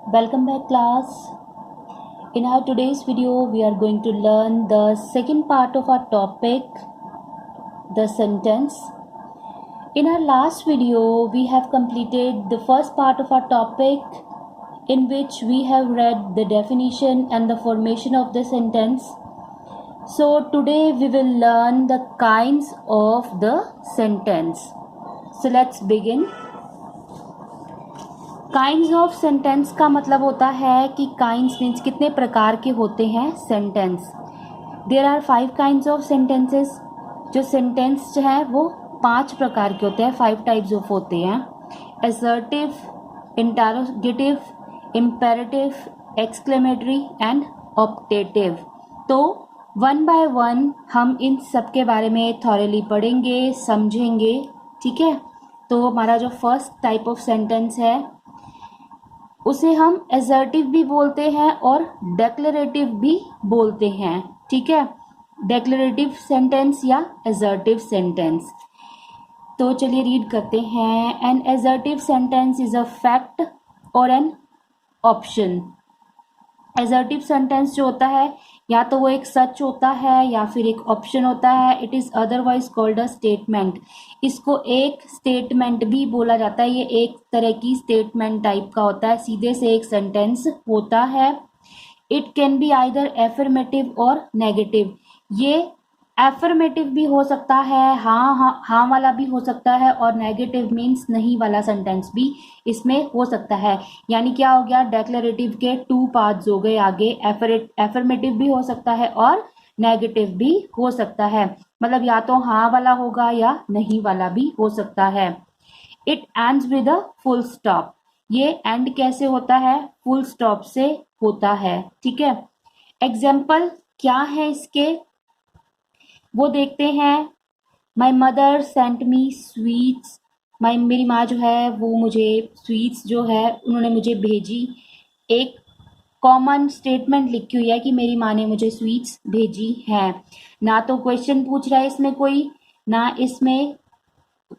Welcome back, class. In our today's video, we are going to learn the second part of our topic, the sentence. In our last video, we have completed the first part of our topic, in which we have read the definition and the formation of the sentence. So today we will learn the kinds of the sentence. So let's begin. Kinds of sentence का मतलब होता है कि kinds means कितने प्रकार के होते हैं sentence. There are 5 kinds of sentences. जो सेंटेंस जो है वो 5 प्रकार के होते हैं, 5 टाइप्स ऑफ होते हैं. Assertive, interrogative, imperative, exclamatory and optative. तो वन बाय वन हम इन सब के बारे में थॉरली पढ़ेंगे, समझेंगे. ठीक है. तो हमारा जो फर्स्ट टाइप ऑफ सेंटेंस है उसे हम असर्टिव भी बोलते हैं और डेक्लरेटिव भी बोलते हैं. ठीक है. डेक्लरेटिव सेंटेंस या असर्टिव सेंटेंस. तो चलिए रीड करते हैं. An assertive sentence is a fact और एन ऑप्शन. असर्टिव सेंटेंस जो होता है या तो वो एक सच होता है या फिर एक ऑप्शन होता है. It is otherwise called a statement. इसको एक स्टेटमेंट भी बोला जाता है. ये एक तरह की स्टेटमेंट टाइप का होता है, सीधे से एक सेंटेंस होता है. It can be either affirmative और नेगेटिव. ये एफर्मेटिव भी हो सकता है, हाँ हाँ हाँ वाला भी हो सकता है, और नेगेटिव मीन्स नहीं वाला सेंटेंस भी इसमें हो सकता है. यानी क्या हो गया, डेक्लरेटिव के 2 पार्ट्स हो गए आगे. एफर्मेटिव भी हो सकता है और नेगेटिव भी हो सकता है. मतलब या तो हाँ वाला होगा या नहीं वाला भी हो सकता है. It ends with a full stop. ये एंड कैसे होता है, फुल स्टॉप से होता है. ठीक है. एग्जाम्पल क्या है इसके वो देखते हैं. My mother sent me sweets. मेरी माँ जो है वो मुझे स्वीट्स जो है उन्होंने मुझे भेजी. एक कॉमन स्टेटमेंट लिखी हुई है कि मेरी माँ ने मुझे स्वीट्स भेजी हैं. ना तो क्वेश्चन पूछ रहा है इसमें कोई, ना इसमें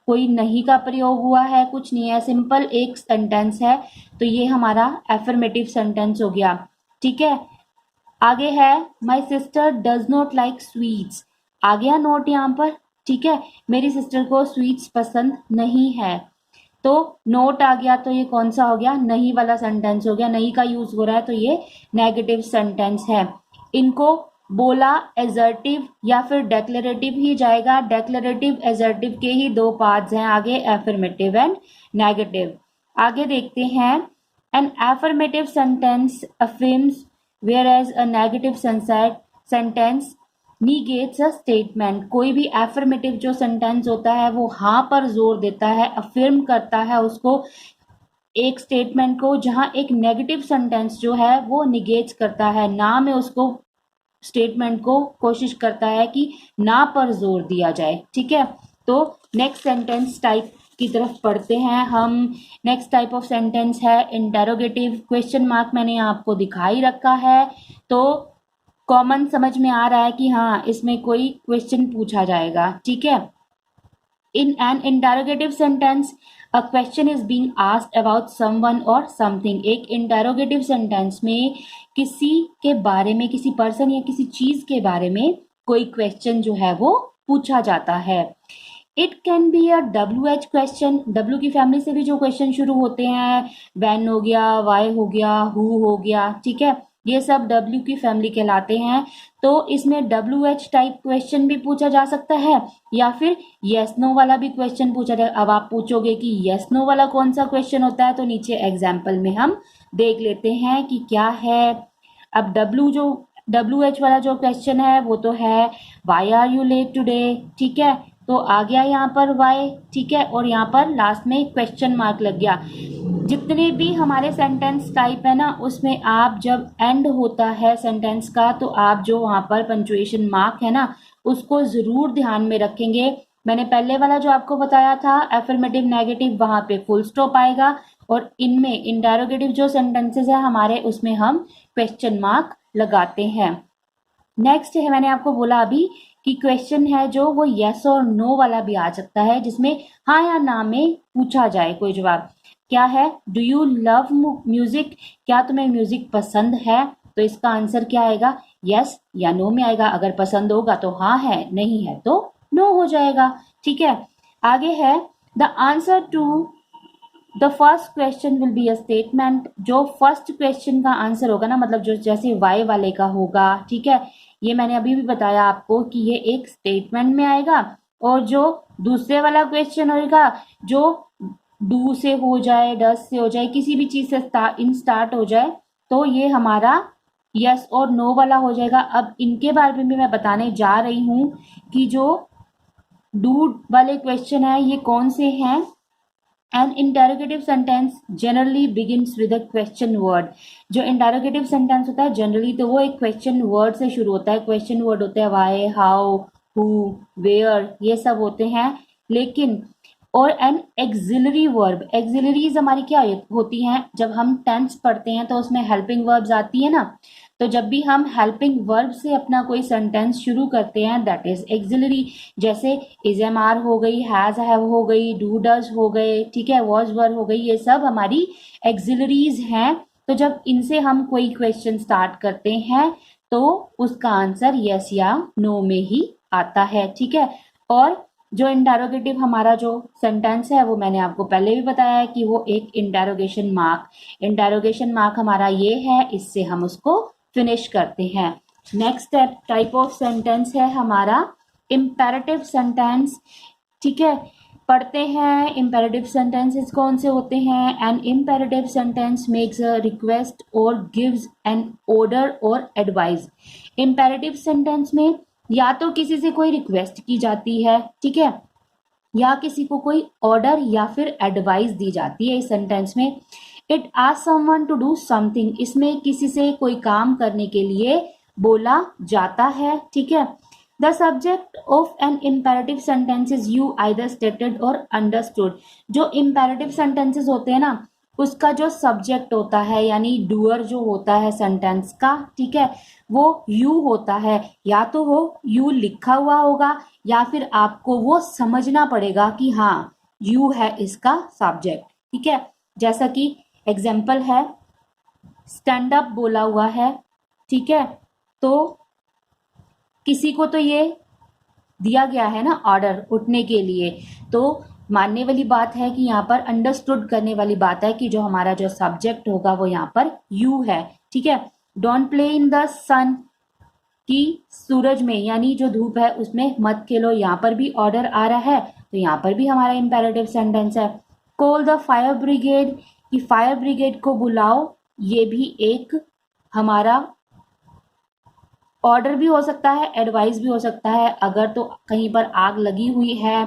कोई नहीं का प्रयोग हुआ है, कुछ नहीं है. सिंपल एक सेंटेंस है. तो ये हमारा एफर्मेटिव सेंटेंस हो गया. ठीक है. आगे है my sister does not like sweets. आ गया नोट यहाँ पर. ठीक है. मेरी सिस्टर को स्वीट्स पसंद नहीं है. तो नोट आ गया. तो ये कौन सा हो गया, नहीं वाला सेंटेंस हो गया. नहीं का यूज हो रहा है तो ये नेगेटिव सेंटेंस है. इनको बोला एजर्टिव या फिर डेक्लरेटिव ही जाएगा. डेक्लरेटिव एजर्टिव के ही 2 पार्ट्स हैं आगे, एफर्मेटिव एंड नेगेटिव. आगे देखते हैं. An affirmative sentence affirms whereas a negative sentence negates a statement. कोई भी एफर्मेटिव जो सेंटेंस होता है वो हाँ पर जोर देता है, अफर्म करता है उसको, एक स्टेटमेंट को, जहां एक नेगेटिव सेंटेंस जो है वो निगेट्स करता है, ना में उसको स्टेटमेंट को कोशिश करता है कि ना पर जोर दिया जाए. ठीक है. तो नेक्स्ट सेंटेंस टाइप की तरफ पढ़ते हैं हम. नेक्स्ट टाइप ऑफ सेंटेंस है इंटेरोगेटिव. क्वेश्चन मार्क मैंने आपको दिखाई रखा है तो कॉमन समझ में आ रहा है कि हाँ इसमें कोई क्वेश्चन पूछा जाएगा. ठीक है. In an interrogative sentence a question is being asked about someone और समथिंग. एक इंटेरोगेटिव सेंटेंस में किसी के बारे में, किसी पर्सन या किसी चीज के बारे में कोई क्वेश्चन जो है वो पूछा जाता है. It can be a WH question. W की फैमिली से भी जो क्वेश्चन शुरू होते हैं, व्हेन हो गया, वाई हो गया, हु हो गया. ठीक है. ये सब W की फैमिली कहलाते हैं. तो इसमें WH टाइप क्वेश्चन भी पूछा जा सकता है या फिर यस नो वाला भी क्वेश्चन पूछा जाए. अब आप पूछोगे कि यस नो वाला कौन सा क्वेश्चन होता है, तो नीचे एग्जाम्पल में हम देख लेते हैं कि क्या है. अब WH वाला जो क्वेश्चन है वो तो है why are you late today. ठीक है. तो आ गया यहाँ पर वाई. ठीक है. और यहाँ पर लास्ट में क्वेश्चन मार्क लग गया. जितने भी हमारे सेंटेंस टाइप है ना, उसमें आप जब एंड होता है सेंटेंस का तो आप जो वहाँ पर पंक्चुएशन मार्क है ना उसको जरूर ध्यान में रखेंगे. मैंने पहले वाला जो आपको बताया था एफर्मेटिव नेगेटिव, वहां पे फुल स्टॉप आएगा, और इनमें इंटेरोगेटिव जो सेंटेंसेस है हमारे उसमें हम क्वेश्चन मार्क लगाते हैं. नेक्स्ट है, मैंने आपको बोला अभी कि क्वेश्चन है जो वो यस और नो वाला भी आ सकता है, जिसमें हाँ या ना में पूछा जाए कोई जवाब. क्या है, डू यू लव म्यूजिक, क्या तुम्हें म्यूजिक पसंद है, तो इसका आंसर क्या आएगा, यस या नो में आएगा। अगर पसंद होगा तो हाँ है, नहीं है तो नो हो जाएगा। ठीक है, आगे है the answer to the first question will be a statement. जो फर्स्ट क्वेश्चन का आंसर होगा ना, मतलब जो जैसे वाई वाले का होगा, ठीक है, ये मैंने अभी भी बताया आपको कि ये एक स्टेटमेंट में आएगा। और जो दूसरे वाला क्वेश्चन होगा, जो डू से हो जाए, डस से हो जाए, किसी भी चीज से स्टार्ट हो जाए, तो ये हमारा यस और नो वाला हो जाएगा। अब इनके बारे में भी मैं बताने जा रही हूँ कि जो डू वाले क्वेश्चन है ये कौन से हैं। An interrogative sentence generally begins with a question word। जो interrogative sentence होता है जनरली तो वो एक question word से शुरू होता है। question word होते हैं why, how, who, where, ये सब होते हैं। लेकिन और एन एक्सिलरी वर्ब, एक्सिलरीज हमारी क्या होती हैं, जब हम टेंस पढ़ते हैं तो उसमें हेल्पिंग वर्ब्स आती है ना, तो जब भी हम हेल्पिंग वर्ब से अपना कोई सेंटेंस शुरू करते हैं दैट इज एक्सिलरी। जैसे इज एम आर हो गई, हैज हैव हो गई, डू डज हो गए, ठीक है, वॉज वर हो गई, ये सब हमारी एक्सिलरीज हैं। तो जब इनसे हम कोई क्वेश्चन स्टार्ट करते हैं तो उसका आंसर यस या नो में ही आता है। ठीक है, और जो इंटेरोगेटिव हमारा जो सेंटेंस है वो मैंने आपको पहले भी बताया है कि वो एक इंटेरोगेशन मार्क हमारा ये है, इससे हम उसको फिनिश करते हैं। नेक्स्ट टाइप ऑफ सेंटेंस है हमारा इम्पेरेटिव सेंटेंस। ठीक है, पढ़ते हैं इम्पेरेटिव सेंटेंसेस कौन से होते हैं। An imperative sentence makes a request और गिव्स एन ऑर्डर और एडवाइस। इम्पेरेटिव सेंटेंस में या तो किसी से कोई रिक्वेस्ट की जाती है, ठीक है, या किसी को कोई ऑर्डर या फिर एडवाइस दी जाती है। इस सेंटेंस में it asks someone to do something, इसमें किसी से कोई काम करने के लिए बोला जाता है। ठीक है, the subject of an imperative sentence is you either stated और अंडरस्टूड। जो इम्पेरेटिव सेंटेंसेस होते हैं ना, उसका जो सब्जेक्ट होता है यानी डूअर जो होता है सेंटेंस का, ठीक है, वो यू होता है। या तो वो यू लिखा हुआ होगा या फिर आपको वो समझना पड़ेगा कि हाँ यू है इसका सब्जेक्ट। ठीक है, जैसा कि एग्जाम्पल है स्टैंड अप बोला हुआ है, ठीक है, तो किसी को तो ये दिया गया है ना ऑर्डर उठने के लिए, तो मानने वाली बात है कि यहाँ पर अंडरस्टूड करने वाली बात है कि जो हमारा जो सब्जेक्ट होगा वो यहाँ पर यू है। ठीक है, डोंट प्ले इन द सन, कि सूरज में यानी जो धूप है उसमें मत खेलो, यहाँ पर भी ऑर्डर आ रहा है, तो यहाँ पर भी हमारा इंपेरेटिव सेंटेंस है। कॉल द फायर ब्रिगेड, कि फायर ब्रिगेड को बुलाओ, ये भी एक हमारा ऑर्डर भी हो सकता है, एडवाइस भी हो सकता है। अगर तो कहीं पर आग लगी हुई है,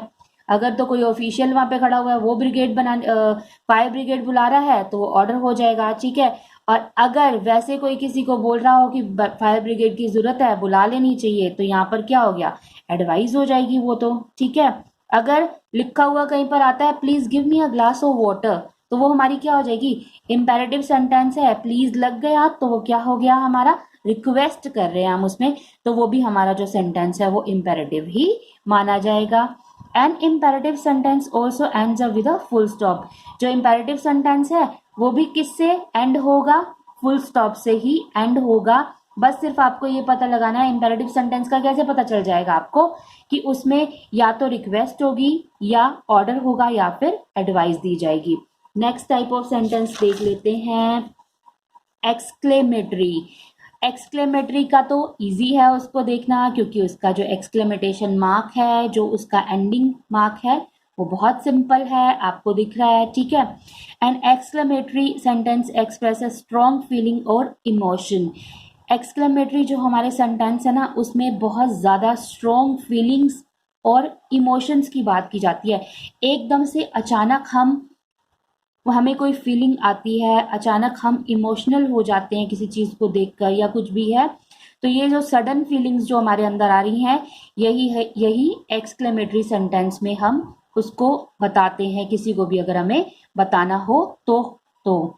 अगर तो कोई ऑफिशियल वहां पे खड़ा हुआ है वो ब्रिगेड फायर ब्रिगेड बुला रहा है तो वो ऑर्डर हो जाएगा। ठीक है, और अगर वैसे कोई किसी को बोल रहा हो कि फायर ब्रिगेड की जरूरत है, बुला लेनी चाहिए, तो यहाँ पर क्या हो गया, एडवाइस हो जाएगी वो तो। ठीक है, अगर लिखा हुआ कहीं पर आता है please give me a glass of water, तो वो हमारी क्या हो जाएगी, इंपेरेटिव सेंटेंस है, प्लीज लग गया तो वो क्या हो गया, हमारा रिक्वेस्ट कर रहे हैं हम उसमें, तो वो भी हमारा जो सेंटेंस है वो इंपेरेटिव ही माना जाएगा। An imperative sentence also ends up with a full stop. जो इम्पेरेटिव सेंटेंस है वो भी किससे एंड होगा, फुल स्टॉप से ही एंड होगा। बस सिर्फ आपको ये पता लगाना है इम्पेरेटिव सेंटेंस का कैसे पता चल जाएगा आपको, कि उसमें या तो रिक्वेस्ट होगी या ऑर्डर होगा या फिर एडवाइस दी जाएगी। नेक्स्ट टाइप ऑफ सेंटेंस देख लेते हैं, एक्सक्लेमेटरी। एक्सक्लेमेटरी का तो इजी है उसको देखना, क्योंकि उसका जो एक्सक्लेमेटेशन मार्क है, जो उसका एंडिंग मार्क है, वो बहुत सिंपल है, आपको दिख रहा है। ठीक है, an exclamatory sentence express a strong feeling और इमोशन। एक्सक्लेमेटरी जो हमारे सेंटेंस है ना, उसमें बहुत ज़्यादा स्ट्रॉन्ग फीलिंग्स और इमोशंस की बात की जाती है। एकदम से अचानक हमें कोई फीलिंग आती है, अचानक हम इमोशनल हो जाते हैं किसी चीज़ को देखकर या कुछ भी है, तो ये जो सडन फीलिंग्स जो हमारे अंदर आ रही हैं, यही एक्सक्लेमेटरी सेंटेंस में हम उसको बताते हैं, किसी को भी अगर हमें बताना हो तो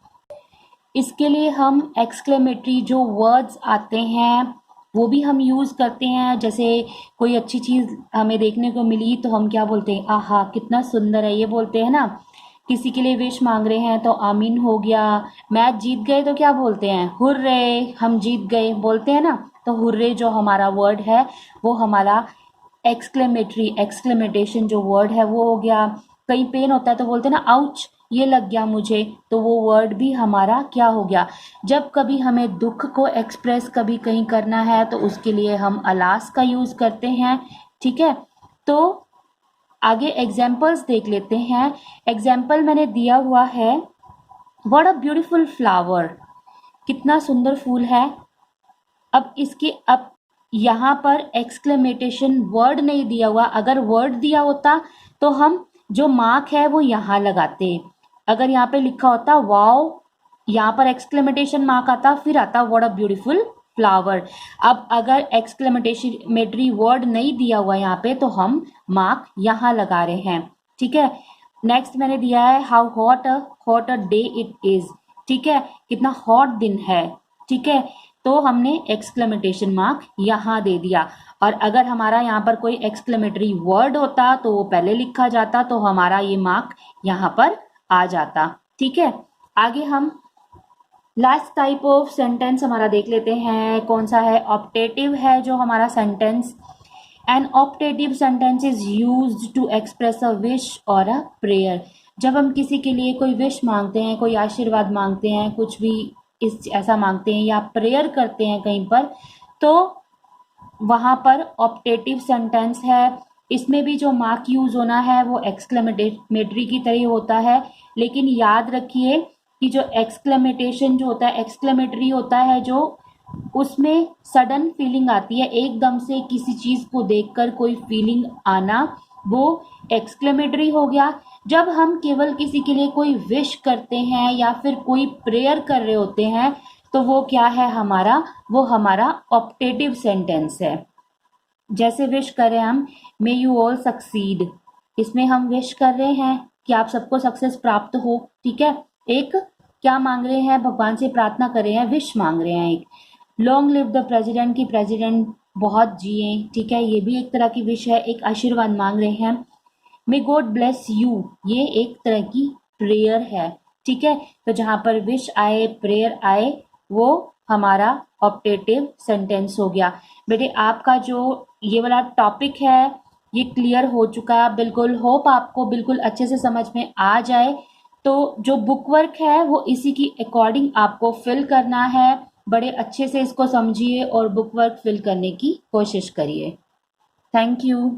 इसके लिए हम एक्सक्लेमेटरी जो वर्ड्स आते हैं वो भी हम यूज़ करते हैं। जैसे कोई अच्छी चीज़ हमें देखने को मिली तो हम क्या बोलते हैं, आहा कितना सुंदर है, ये बोलते हैं ना। किसी के लिए विश मांग रहे हैं तो आमीन हो गया। मैच जीत गए तो क्या बोलते हैं, हुर्रे, हम जीत गए बोलते हैं ना। तो हुर्रे जो हमारा वर्ड है वो हमारा एक्सक्लेमेटेशन जो वर्ड है वो हो गया। कहीं पेन होता है तो बोलते हैं ना आउच, ये लग गया मुझे, तो वो वर्ड भी हमारा क्या हो गया। जब कभी हमें दुख को एक्सप्रेस कभी कहीं करना है तो उसके लिए हम अलास का यूज़ करते हैं। ठीक है, तो आगे एग्जाम्पल्स देख लेते हैं। एग्जाम्पल मैंने दिया हुआ है, व्हाट अ ब्यूटीफुल फ्लावर, कितना सुंदर फूल है। अब यहाँ पर एक्सक्लेमेटेशन वर्ड नहीं दिया हुआ, अगर वर्ड दिया होता तो हम जो मार्क है वो यहाँ लगाते। अगर यहाँ पे लिखा होता वाओ, यहाँ पर एक्सक्लेमेटेशन मार्क आता, फिर आता व्हाट अ ब्यूटीफुल फ्लावर। अब अगर एक्सक्लेमेटेशनरी वर्ड नहीं दिया हुआ यहाँ पे तो हम मार्क यहाँ लगा रहे हैं। ठीक है, नेक्स्ट मैंने दिया है how hot a day it is. ठीक है, कितना हॉट दिन है। ठीक है, तो हमने एक्सक्लेमेटेशन मार्क यहाँ दे दिया। और अगर हमारा यहाँ पर कोई एक्सक्लेमेटरी वर्ड होता तो वो पहले लिखा जाता, तो हमारा ये मार्क यहाँ पर आ जाता। ठीक है, आगे हम लास्ट टाइप ऑफ सेंटेंस हमारा देख लेते हैं, कौन सा है, ऑप्टेटिव है जो हमारा सेंटेंस। An optative sentence is used to express a wish और अ प्रेयर। जब हम किसी के लिए कोई विश मांगते हैं, कोई आशीर्वाद मांगते हैं, कुछ भी इस ऐसा मांगते हैं या प्रेयर करते हैं कहीं पर, तो वहाँ पर ऑप्टेटिव सेंटेंस है। इसमें भी जो मार्क यूज होना है वो एक्सक्लेमेटरी की तरह होता है, लेकिन याद रखिए कि जो एक्सक्लेमेटेशन जो होता है, एक्सक्लेमेटरी होता है जो, उसमें सडन फीलिंग आती है, एकदम से किसी चीज को देखकर कोई फीलिंग आना, वो एक्सक्लेमेटरी हो गया। जब हम केवल किसी के लिए कोई विश करते हैं या फिर कोई प्रेयर कर रहे होते हैं तो वो क्या है हमारा, वो हमारा ऑप्टेटिव सेंटेंस है। जैसे विश करें हम, मे यू ऑल सक्सीड, इसमें हम विश कर रहे हैं कि आप सबको सक्सेस प्राप्त हो। ठीक है, एक क्या मांग रहे हैं, भगवान से प्रार्थना कर रहे हैं, विश मांग रहे हैं। एक लॉन्ग लिव द प्रेसिडेंट, की प्रेसिडेंट बहुत जिए। ठीक है, ये भी एक तरह की विश है, एक आशीर्वाद मांग रहे हैं। मे गॉड ब्लेस यू, ये एक तरह की प्रेयर है। ठीक है, तो जहां पर विश आए, प्रेयर आए, वो हमारा ऑप्टेटिव सेंटेंस हो गया। बेटे आपका जो ये वाला टॉपिक है ये क्लियर हो चुका, बिल्कुल होप आपको बिल्कुल अच्छे से समझ में आ जाए। तो जो बुक वर्क है वो इसी की अकॉर्डिंग आपको फिल करना है। बड़े अच्छे से इसको समझिए और बुक वर्क फिल करने की कोशिश करिए। Thank you.